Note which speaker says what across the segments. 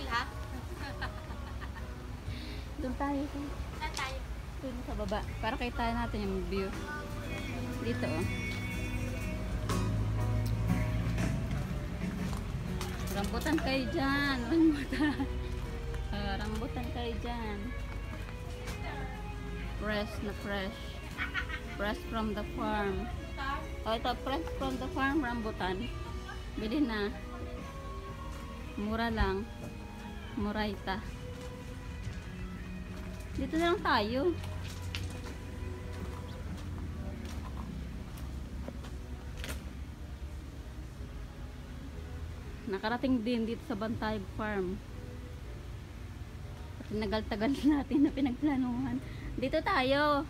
Speaker 1: smile ha?
Speaker 2: Doon tayo.
Speaker 1: Saan tayo?
Speaker 2: Doon sa baba. Para kita natin yung view. Dito oh. Rambutan kayo dyan. Rambutan. Rambutan kayo dyan. Fresh na fresh. Fresh from the farm. O ito, fresh from the farm rambutan. Bili na. Mura lang. Muraita. Dito na lang tayo. Nakarating din dito sa Bantay Farm. At nagal-tagal natin na pinagplanuhan. Dito tayo.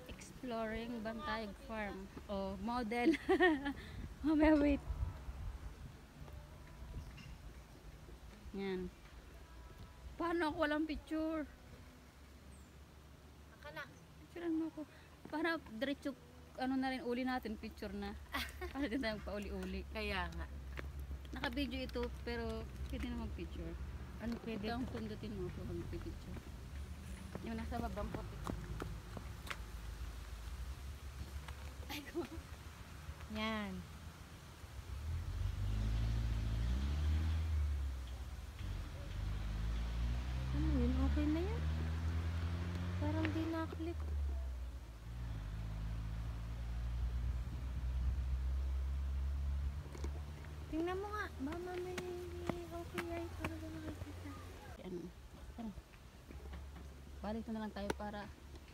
Speaker 2: Exploring Bantayog Farm. Oh, model. Mamaya wait. Yan. Paano ako walang picture?
Speaker 1: Aka na.
Speaker 2: Picturean mo ako. Para diretso, ano na rin, uli natin, picture na. Para din tayo pa-uli-uli.
Speaker 1: Kaya nga.
Speaker 2: Naka-video ito, pero pwede na mag-picture.
Speaker 1: Ano pwede?
Speaker 2: Ito ang pundutin mo kung mag-picture. Yung nasa babang puti. Ay, ko.
Speaker 1: Yan. Ano yun? Okay na yan? Parang di naklik. Tingnan mo nga. Ba mamay okay ay para ba makikita.
Speaker 2: Ano? Tara. Balik na lang tayo para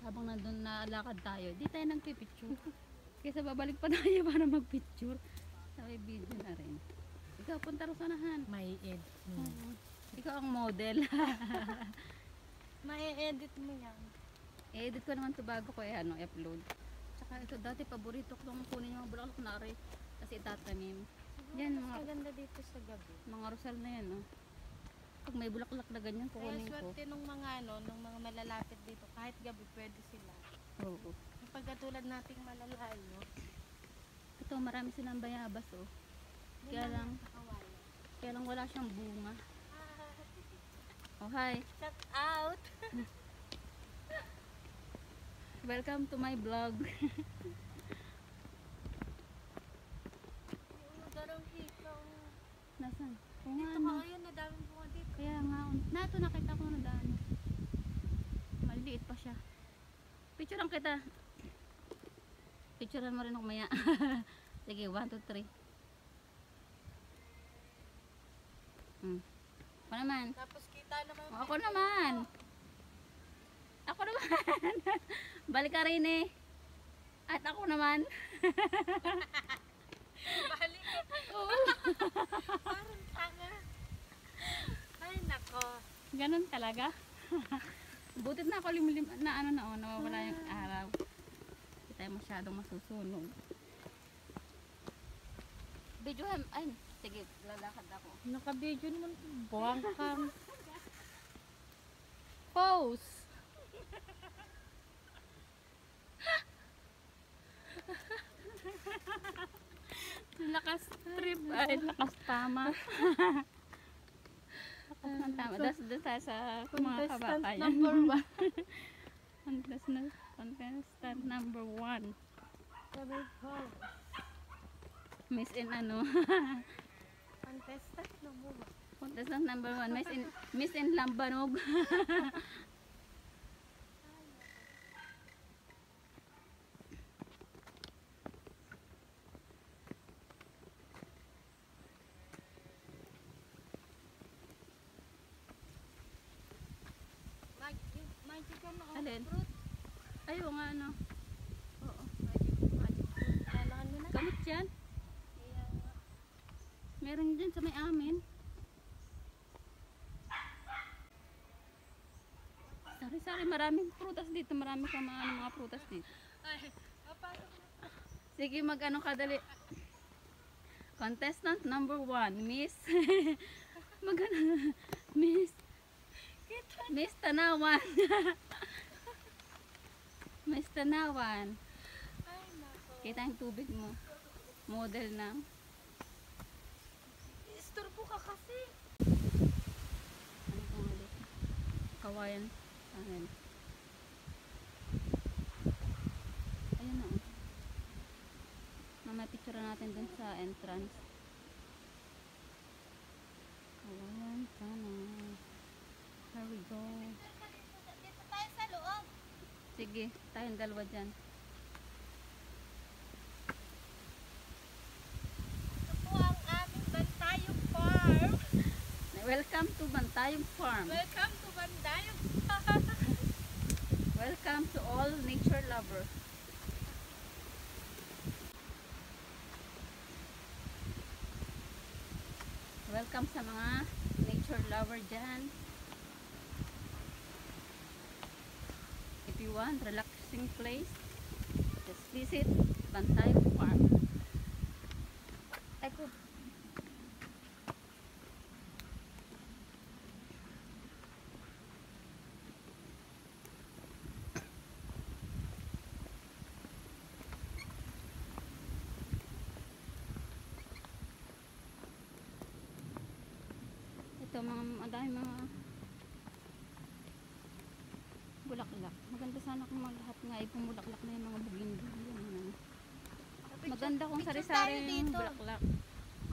Speaker 2: habang nandun nalakad tayo, di tayo nagpipicture. Kaysa babalik pa tayo para magpicture. Sabi video na rin. Ikaw, punta rin sanahan.
Speaker 1: May edit mo.
Speaker 2: Ikaw ang model.
Speaker 1: May edit mo yan.
Speaker 2: I-edit ko naman ito bago ko upload. Tsaka ito dati paborito ko nung kunin yung mga bulaklak na rin. Kasi itatanim. Yan,
Speaker 1: Mas maganda dito sa gabi.
Speaker 2: mga rosal na yan. Pag may bulaklak na ganyan,
Speaker 1: Kaya
Speaker 2: kukunin ko.
Speaker 1: swerte nung mga nung mga malalapit dito, kahit gabi pwede sila.
Speaker 2: Oo.
Speaker 1: Kapag katulad nating malalayo,
Speaker 2: Ito, marami silang bayabas oh.
Speaker 1: hindi
Speaker 2: Kaya
Speaker 1: naman
Speaker 2: lang-
Speaker 1: nakawala.
Speaker 2: Kaya lang wala siyang bunga. Oh, hi.
Speaker 1: Shout out!
Speaker 2: Welcome to my vlog.
Speaker 1: Yung nagarang hikaw.
Speaker 2: Nasaan? Oo nga,
Speaker 1: Dito
Speaker 2: no.
Speaker 1: ka ngayon, nadaming bunga dito.
Speaker 2: Kaya nga, nato nakita ko na daan. Maliliit pa siya. Picturean kita. Picturean mo rin ako maya. Sige, 1, 2, 3. Ako naman.
Speaker 1: Tapos kita naman.
Speaker 2: O, ako naman. Ako naman. Balik ka rin eh. At ako naman.
Speaker 1: Balik.
Speaker 2: Oo.
Speaker 1: Parang tanga. Ay, nako.
Speaker 2: Ganun talaga. Butit na ako limlim na ano na oh, nawawala yung araw. Hindi tayo masyadong masusunog. Videohan, ay, sige, lalakad ako.
Speaker 1: Naka-video naman. Buwang kang. Pose.
Speaker 2: Lakas trip, ay, lakas tama. Lakas ng tama. Doon tayo sa mga
Speaker 1: Contestant
Speaker 2: kabakayan.
Speaker 1: number 1.
Speaker 2: Contestant number 1.
Speaker 1: Sabi ko.
Speaker 2: Miss in ano.
Speaker 1: Contestant number 1.
Speaker 2: Contestant number 1. Miss in Lambanog.
Speaker 1: Magic ka na.
Speaker 2: Alin?
Speaker 1: Fruit.
Speaker 2: Ayaw nga ano. dyan? Meron dyan sa may amin. Sari-sari, maraming prutas dito. Marami kang mga prutas dito. Sige, mag-ano ka dali. Contestant number 1, Miss. Mag-ano? Miss Tanawan. Miss Tanawan. Kita yung tubig mo. Model ng.
Speaker 1: Istorbo ka kasi.
Speaker 2: Ano kung ulit? Kawayan. Ayan. Ayun na. Mamaya picture natin dun sa entrance. Kawayan sana. Here we go.
Speaker 1: Dito tayo sa loob.
Speaker 2: Sige, tayong dalawa dyan.
Speaker 1: Ito po ang aming Bantayog Farm.
Speaker 2: Welcome to Bantayog Farm.
Speaker 1: Welcome to Bantayog.
Speaker 2: Welcome to all nature lovers. Welcome sa mga nature lover dyan. If you want relaxing place, just visit Bantayog Farm. Eko. Ito ang dami mga bulaklak. Maganda sana kung lahat nga ay pumulaklak na yung mga bugin-bugin. Maganda kung sari-sari yung bulaklak.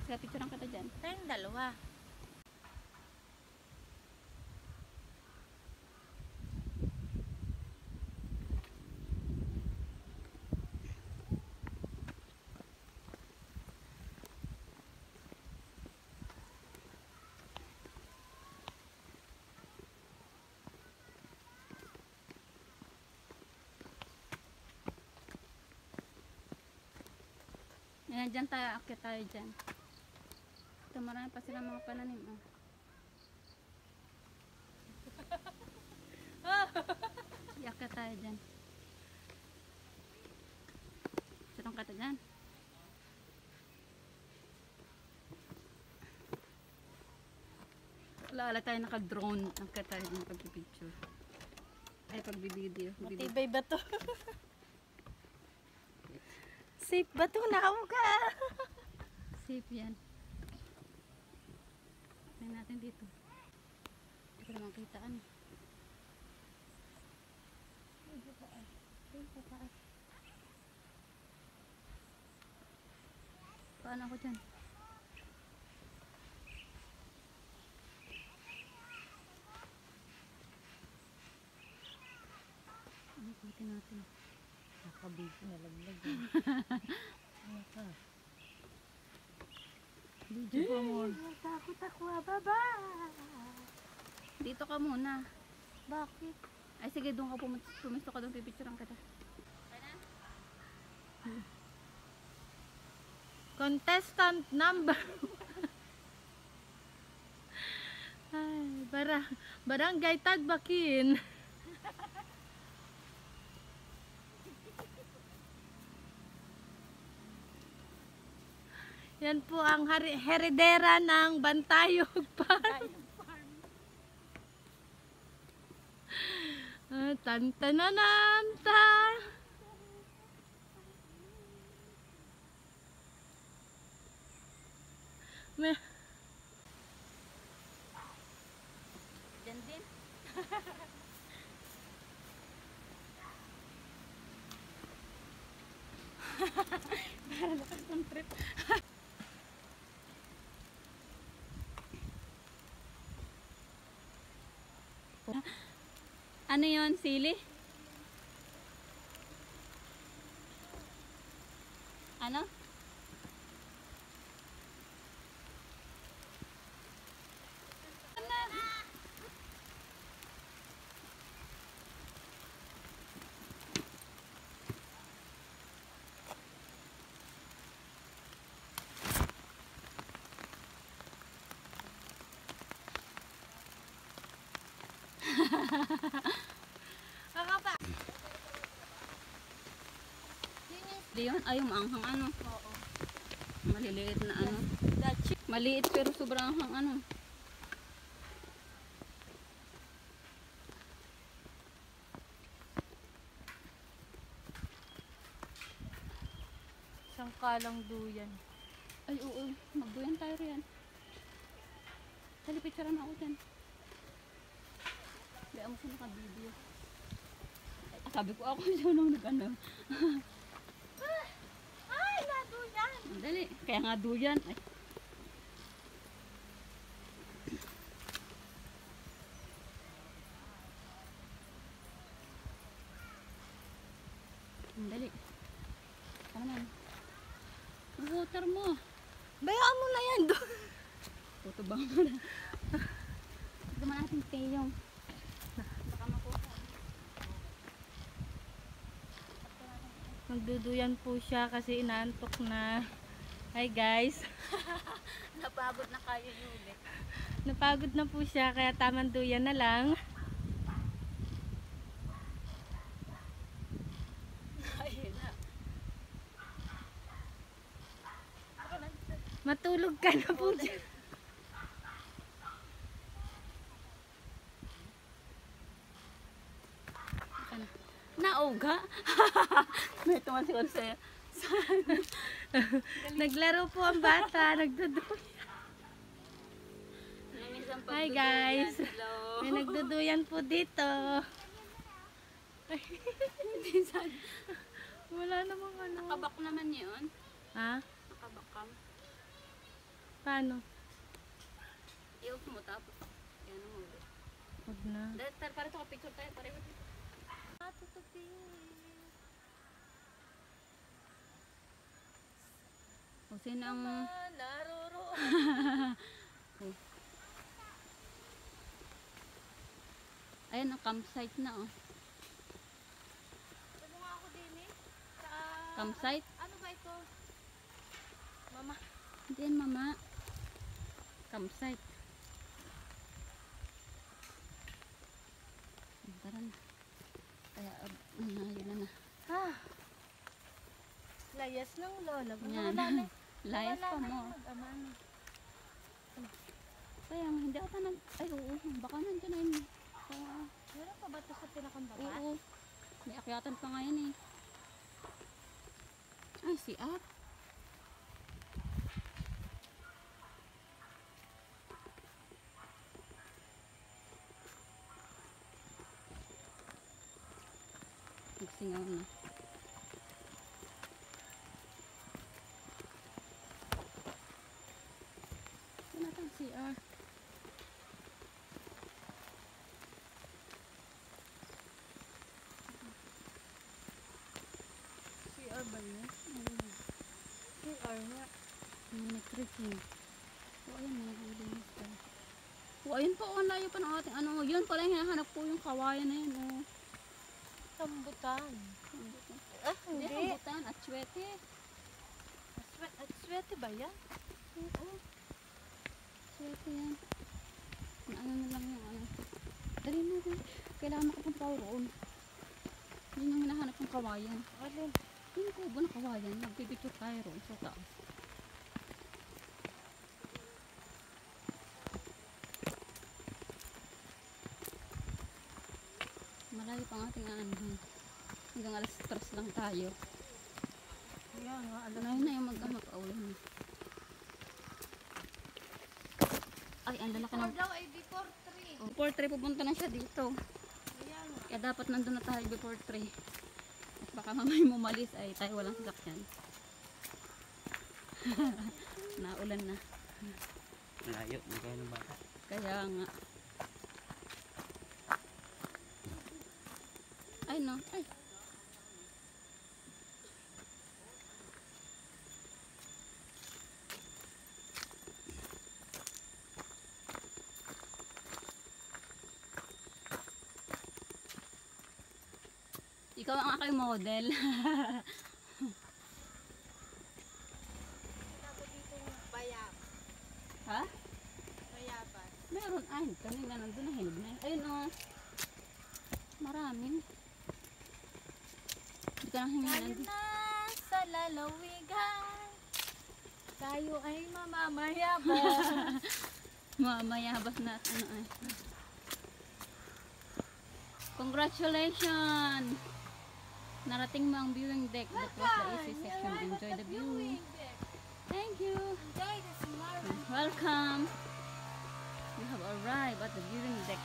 Speaker 2: Kaya picturean kita dyan.
Speaker 1: Tayong dalawa.
Speaker 2: Ayan, dyan tayo. Akit tayo dyan. Ito, marami pa sila mga pananim. Oh. Iakit tayo dyan. Sarang kata dyan. Wala tayo naka-drone. Akit tayo dyan pag-picture. Ay, pag-video.
Speaker 1: Matibay ba to? Safe ba to? Nakauga.
Speaker 2: Safe yan. Tignan natin dito. Hindi ko naman kitaan. Paano ako dyan? Ano ikutin natin?
Speaker 1: Nakabigyo na laglag.
Speaker 2: Video ka muna.
Speaker 1: Takot ako, baba.
Speaker 2: Dito ka muna.
Speaker 1: Bakit?
Speaker 2: Ay sige, doon ka pumisto ka doon, pipicturean kita.
Speaker 1: Contestant number ay, barangay Tagbakin. Yan po ang heredera ng Bantayog Farm. Tan-tananam tan.
Speaker 2: Diyan din. Para nakakontrip. Ano yon, sili? Ano?
Speaker 1: Kakapa.
Speaker 2: Leon, ay yung maanghang ano.
Speaker 1: Oo.
Speaker 2: Maliliit na ano.
Speaker 1: Dachi.
Speaker 2: Maliit pero sobrang anghang ano.
Speaker 1: Isang kalang duyan.
Speaker 2: Ay oo, magduyan tayo riyan. Dali, picturean ako dyan. Hindi ako sa naka-video. Ay, sabi ko ako siya nung nag-ano.
Speaker 1: Ay, naduyan.
Speaker 2: Dali, kaya nga duyan. Ay. Dali. Ano man? Ang water mo.
Speaker 1: Bayaan mo na yan doon.
Speaker 2: Tutubang mo na. Ito man natin teyong. Baka makuha.
Speaker 1: Magduduyan po siya kasi inaantok na. Hi guys.
Speaker 2: Napagod na kayo Yuli.
Speaker 1: Napagod na po siya kaya tamang duyan na lang.
Speaker 2: Ayun na.
Speaker 1: Matulog ka na po dyan.
Speaker 2: Ano? Nauga? May tuman si Jose.
Speaker 1: Naglaro po ang bata. Nagduduyan. Hi guys.
Speaker 2: Hello.
Speaker 1: May nagduduyan po dito. Wala namang ano.
Speaker 2: Nakabak naman yun.
Speaker 1: Ha?
Speaker 2: Nakabakam.
Speaker 1: Paano?
Speaker 2: Iyaw mo tapos. Yan ang ulit.
Speaker 1: Huwag na.
Speaker 2: Dahil parito ka picture tayo. Pareho. O sino ang...
Speaker 1: Naroro.
Speaker 2: Ayan ang campsite na oh.
Speaker 1: Ano nga ako din eh? Sa...
Speaker 2: Campsite?
Speaker 1: Ano ba ito? Mama.
Speaker 2: Hindi yan mama. Campsite. Tara na. Kaya yun na.
Speaker 1: Ah. Layas ng lola.
Speaker 2: Yan. Layas pa mo. Kaya nga, hindi ata nag... Ay oo, baka nandiyan na yun.
Speaker 1: Meron pa ba ito sa pinakang baba?
Speaker 2: Oo. May akyatan pa ngayon eh. Ay, si At. Nagsingaw na. Ito na itong CR.
Speaker 1: CR ba yun? CR nga.
Speaker 2: Trekking. O ayun, mga buildings pa. O ayun po, ang layo pa ng ating ano. Yun pala yung hinahanap ko yung kawayan na yun. Oh.
Speaker 1: Sambutan.
Speaker 2: Rambutan.
Speaker 1: Ah,
Speaker 2: Hindi,
Speaker 1: hindi.
Speaker 2: rambutan at swete.
Speaker 1: Swerte ba yan?
Speaker 2: Oo. Swerte yan. Na ano na lang yung ano. Dali mo rin. Kailangan makapunta tayo roon. Yun yung hinahanap ng kawayan.
Speaker 1: Alin?
Speaker 2: Yung kubo ng kawayan. Magpipicture tayo roon sa taas. Malayo pang ating ano. Hanggang alas 3 lang tayo.
Speaker 1: Kaya nga, alam
Speaker 2: Ano na yung mag-amak aulan na. Ay, ang lalaki ng...
Speaker 1: daw ay before 3.
Speaker 2: Before 3 pupunta na siya dito.
Speaker 1: Ayan.
Speaker 2: Kaya dapat nandun na tayo before 3. At baka mamay mumalis ay tayo walang sasakyan. Naulan na.
Speaker 3: Malayo, hindi kayo ng bata.
Speaker 2: Kaya nga. Ay no, ay. Ikaw ang aking model.
Speaker 1: Tapos dito yung bayab.
Speaker 2: Ha?
Speaker 1: Bayabas.
Speaker 2: Meron. Ay, kanina nandun na hinog na. Ayun o. Marami. Hindi ka nang hingan.
Speaker 1: Tayo na sa lalawigan. Tayo ay mamamayabang.
Speaker 2: Mamayabas na ano eh. Congratulations! Narating mo ang viewing deck. That was the easy section. Enjoy the view. Thank you.
Speaker 1: Enjoy the scenario.
Speaker 2: Welcome. We have arrived at the viewing deck.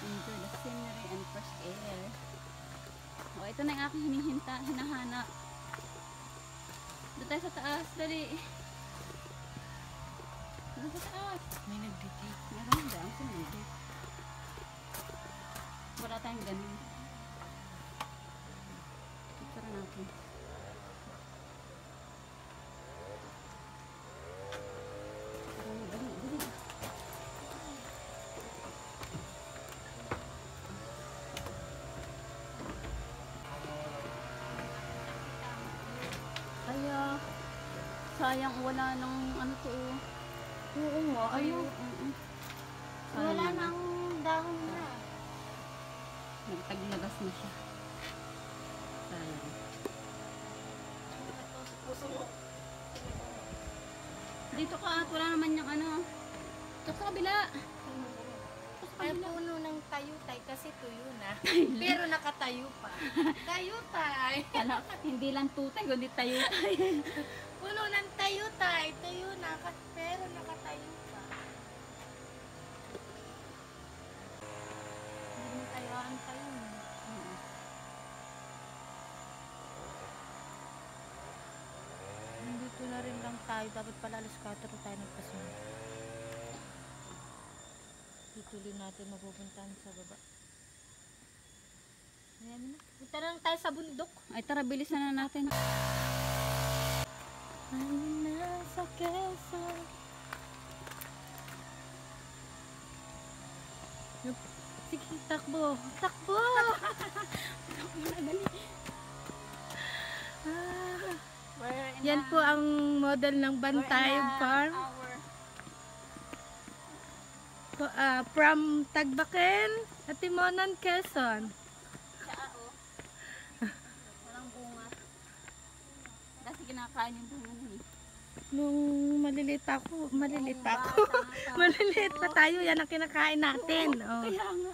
Speaker 2: Enjoy the scenery and fresh air. Oh, ito na yung aking hinahanap. Doon tayo sa taas. Dali. Doon sa taas.
Speaker 1: May nagdikit.
Speaker 2: Meron ba? Ang sinunod. Wala tayong ganun. Picture natin. Dali, dali. Kaya, sayang wala nang ano to.
Speaker 1: Oo nga. Ayun. Wala
Speaker 2: Sayang.
Speaker 1: nang dahon na.
Speaker 2: Nagtaglabas na siya. Sayang. Dito ka at wala naman yung ano. Ito sa kabila.
Speaker 1: Ay, puno ng tayutay kasi tuyo na. Pero nakatayo pa. Tayutay.
Speaker 2: Ano, hindi lang tutay, kundi tayo.
Speaker 1: Puno ng tayutay. Tuyo na. Pero nakatayo pa. Hindi mo tayo ang tayo. Nandito na rin lang tayo. Dapat pala alas 4 tayo nagpasunod. Ituloy natin mapupuntahan sa baba. Ayan na. Punta na lang tayo sa bundok.
Speaker 2: Ay tara, bilisan na natin.
Speaker 1: Ayun na sa Quezon. Sige, takbo. Takbo! Yan po ang model ng Bantay Farm. From Tagbaken, Atimonan, Quezon.
Speaker 2: Walang bunga. Kasi kinakain yung bunga nun eh.
Speaker 1: Nung maliliit pa tayo, yan ang kinakain natin. Oh.
Speaker 2: Kaya nga.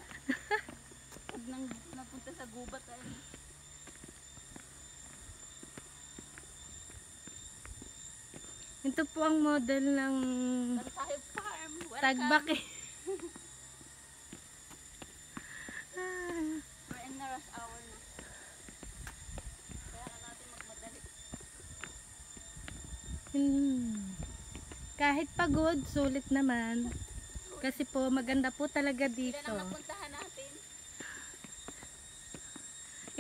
Speaker 2: Pag napunta sa gubat ay
Speaker 1: Ito po ang model ng
Speaker 2: Bantay Farm. Welcome.
Speaker 1: Tagbaken.
Speaker 2: We're in the rush hour na. Kaya natin magmadali.
Speaker 1: Kahit pagod, sulit naman. Kasi po, maganda po talaga
Speaker 2: Ilan
Speaker 1: dito.
Speaker 2: ang napuntahan natin?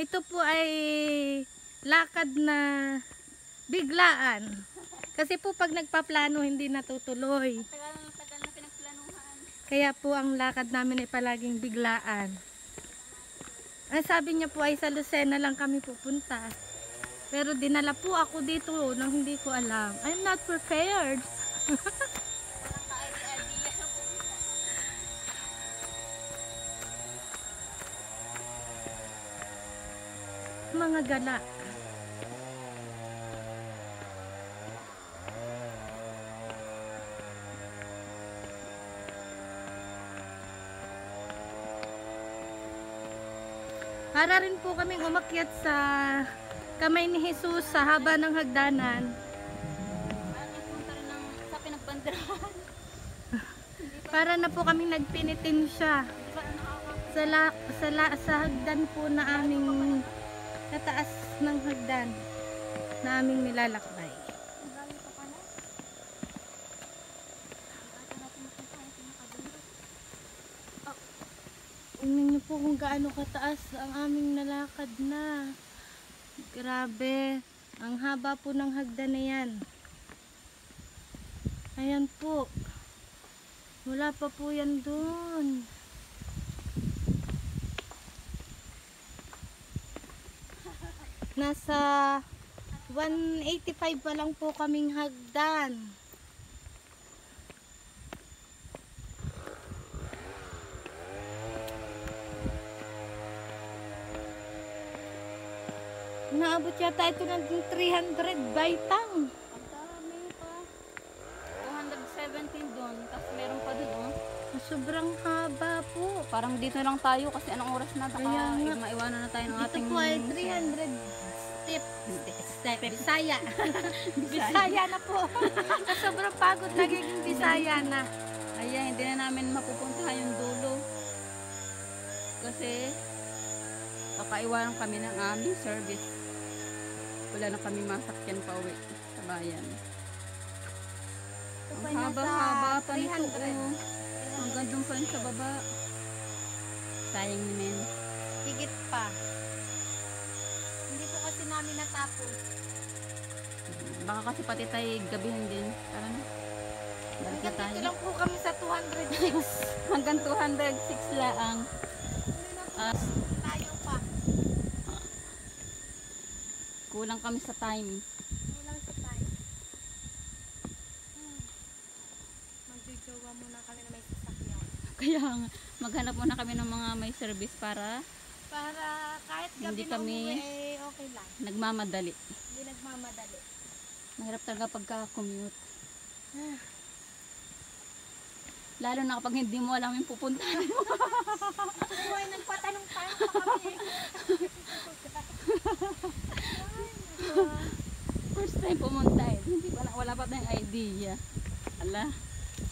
Speaker 1: Ito po ay lakad na biglaan. Kasi po pag nagpaplano, hindi natutuloy.
Speaker 2: Tagal na pinagplanuhan.
Speaker 1: Kaya po ang lakad namin ay palaging biglaan. Ang sabi niya po ay sa Lucena lang kami pupunta. Pero dinala po ako dito nang hindi ko alam. I'm not prepared.
Speaker 2: Walang ka-idea.
Speaker 1: Mga gala. Para rin po kaming umakyat sa kamay ni Jesus sa haba ng hagdanan.
Speaker 2: Parang nagpunta rin sa pinagbanderahan.
Speaker 1: Para na po kaming nagpinitin siya
Speaker 2: Di ba nakaka?
Speaker 1: sa hagdan po na aming kataas ng hagdan na aming nilalakbay.
Speaker 2: Ang dami pa pala. Ito natin mapuntahan sa pinakabundok.
Speaker 1: Tingnan niyo po kung gaano kataas ang aming nalakad na. Grabe. Ang haba po ng hagdan na yan. Ayan po. Wala pa po yan dun. Nasa 185 pa lang po kaming hagdan. Umaabot yata ito ng 300 baitang.
Speaker 2: Ang dami pa. 217 doon. Tapos meron pa doon, oh.
Speaker 1: Sobrang haba po.
Speaker 2: Parang dito lang tayo kasi anong oras na. Baka
Speaker 1: Kaya nga.
Speaker 2: maiwanan na tayo ng
Speaker 1: Ito
Speaker 2: ating...
Speaker 1: po ay 300 step. Bisaya. Bisaya na po. Sa sobrang pagod, nagiging Bisaya na.
Speaker 2: Ayan, hindi na namin mapupuntahan yung dulo. Kasi kakaiwanan kami ng aming service. Wala na kami masakyan pa uwi sa bayan.
Speaker 1: Ito
Speaker 2: Ang
Speaker 1: po ay nasa
Speaker 2: haba-haba pa nito.
Speaker 1: 300.
Speaker 2: Oh. Ang gandong pa rin sa baba. Sayang ni Men.
Speaker 1: Higit pa. Hindi po kasi namin natapos.
Speaker 2: Baka kasi pati tayo gabihan din. Tara na. Balik na
Speaker 1: Hanggang
Speaker 2: tayo.
Speaker 1: dito lang po kami sa 206.
Speaker 2: Hanggang 206 laang. Ah,
Speaker 1: Tayo pa.
Speaker 2: kulang kami sa time.
Speaker 1: Kulang sa tayo. Magjojowa muna kami na may sasakyan.
Speaker 2: Kaya nga, maghanap muna kami ng mga may service para
Speaker 1: Para kahit gabi
Speaker 2: Hindi
Speaker 1: na
Speaker 2: kami-
Speaker 1: umuwi, eh, okay lang.
Speaker 2: nagmamadali.
Speaker 1: Hindi nagmamadali.
Speaker 2: Mahirap talaga pagka-commute. Lalo na kapag hindi mo alam yung pupuntahan mo.
Speaker 1: Uy, nagpatanong-tanong pa kami.
Speaker 2: First time pumunta eh. Hindi pala, wala pa tayong idea. Ala,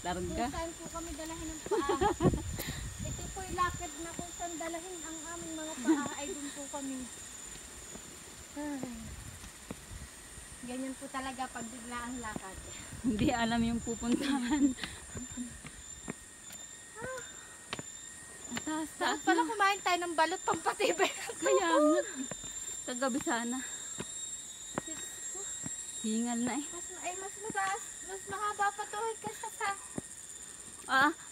Speaker 2: larga.
Speaker 1: Kung saan po kami dalahin ng paa. Ito po yung lakad na kung saan dalahin ang aming mga paa ay dun po kami. Ay. Ganyan po talaga pag bigla ang lakad.
Speaker 2: Hindi alam yung pupuntahan. Ang taas,
Speaker 1: Saan
Speaker 2: taas
Speaker 1: pala
Speaker 2: na.
Speaker 1: kumain tayo ng balot pampatibay.
Speaker 2: Kaya nga. Kagabi sana.
Speaker 1: Diyos ko.
Speaker 2: Hingal na eh.
Speaker 1: Mas mataas, mas mahaba pa to kaysa sa...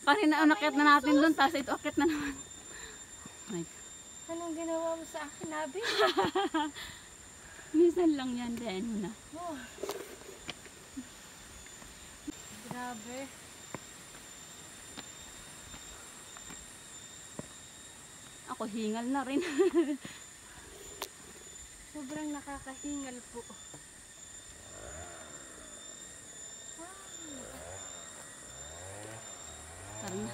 Speaker 2: Kanina unakyat na natin doon, tapos ito akyat na naman. Ay,
Speaker 1: Anong ginawa mo sa akin, Abi?
Speaker 2: minsan lang yan, din mo na.
Speaker 1: Oh. Grabe.
Speaker 2: Ako hingal na rin.
Speaker 1: Sobrang nakakahingal po.
Speaker 2: Tara na.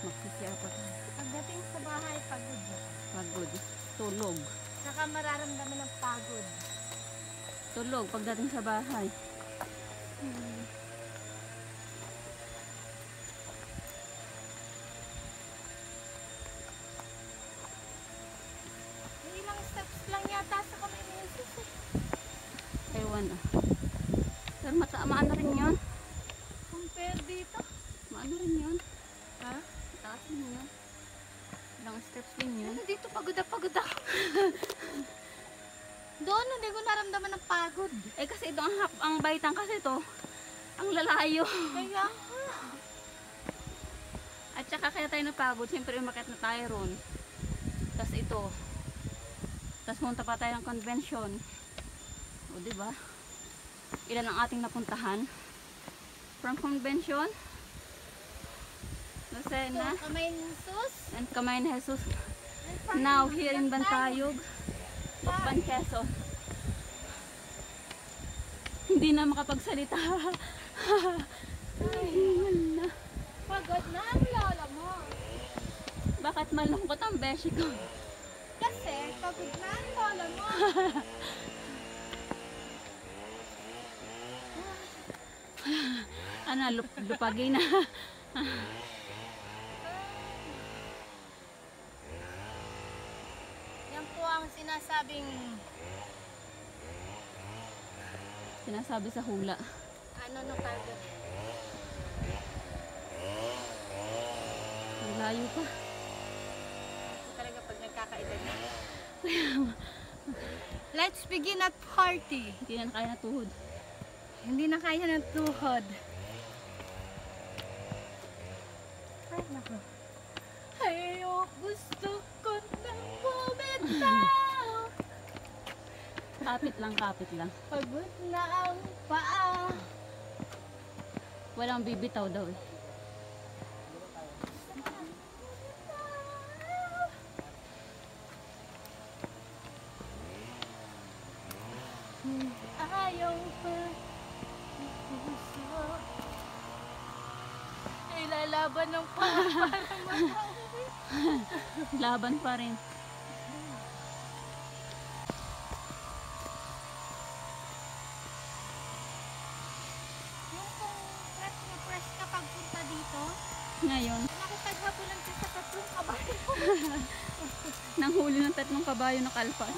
Speaker 2: Magsisiya pa tayo.
Speaker 1: Pagdating sa bahay, pagod na.
Speaker 2: Pagod. Tulog.
Speaker 1: Saka mararamdaman ng pagod.
Speaker 2: Tulog pagdating sa bahay.
Speaker 1: May ilang steps lang yata sa kamay ni Jesus eh.
Speaker 2: Ewan ah. Pero mataan na rin yun.
Speaker 1: Compare dito.
Speaker 2: Maano rin yun.
Speaker 1: Ha?
Speaker 2: Taas din yun. Ilang steps din yun.
Speaker 1: Ano dito? Pagod na pagod ako. Doon, hindi ko naramdaman ng pagod.
Speaker 2: Eh kasi ito ang baitang kasi ito. Ang lalayo.
Speaker 1: Kaya,
Speaker 2: At saka kaya tayo napagod. Siyempre umakyat na tayo ron. Tapos ito. Tapos punta pa tayo ng convention. O diba? Ilan ang ating napuntahan? From convention. Lucena.
Speaker 1: kamay ni Jesus.
Speaker 2: And Kamay ni Jesus. Now here in Bantayog. Tukban, Quezon. Hindi na makapagsalita. Ay, hingal na.
Speaker 1: Pagod na ang lola mo.
Speaker 2: Bakit malungkot ang beshi ko?
Speaker 1: Kasi, pagod na ang lola mo.
Speaker 2: Ano, lupagi na.
Speaker 1: Yan po ang sinasabing,
Speaker 2: Sinasabi sa hula.
Speaker 1: ano no pagod.
Speaker 2: Ang layo pa.
Speaker 1: Ito talaga pag nagkakaedad na. Let's begin at party.
Speaker 2: Hindi na kaya na tuhod.
Speaker 1: Hindi na kaya ng tuhod. Ay, naku. Ayaw, gusto ko na bumitaw.
Speaker 2: Kapit lang, kapit lang.
Speaker 1: Pagod na ang paa.
Speaker 2: Walang bibitaw daw eh.
Speaker 1: Ayaw pa puso ay lalaban ng para makauwi.
Speaker 2: Laban pa rin.
Speaker 1: Yung kung fresh na fresh ka pagpunta dito,
Speaker 2: Ngayon,
Speaker 1: nakipaghabol lang siya sa tatlong kabayo.
Speaker 2: nang huli ng 3 kabayo na kalpas.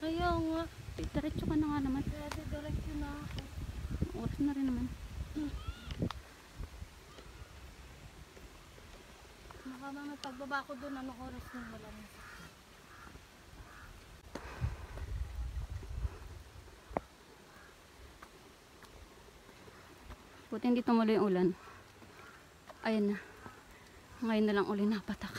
Speaker 1: Kaya nga,
Speaker 2: Diretso ka na nga naman.
Speaker 1: kaya diretso na ako.
Speaker 2: Oras na rin naman.
Speaker 1: Baka mamaya pagbaba ko doon, anong oras na wala na.
Speaker 2: Buti hindi tumuloy yung ulan. Ayan na. Ngayon na lang uli napatak.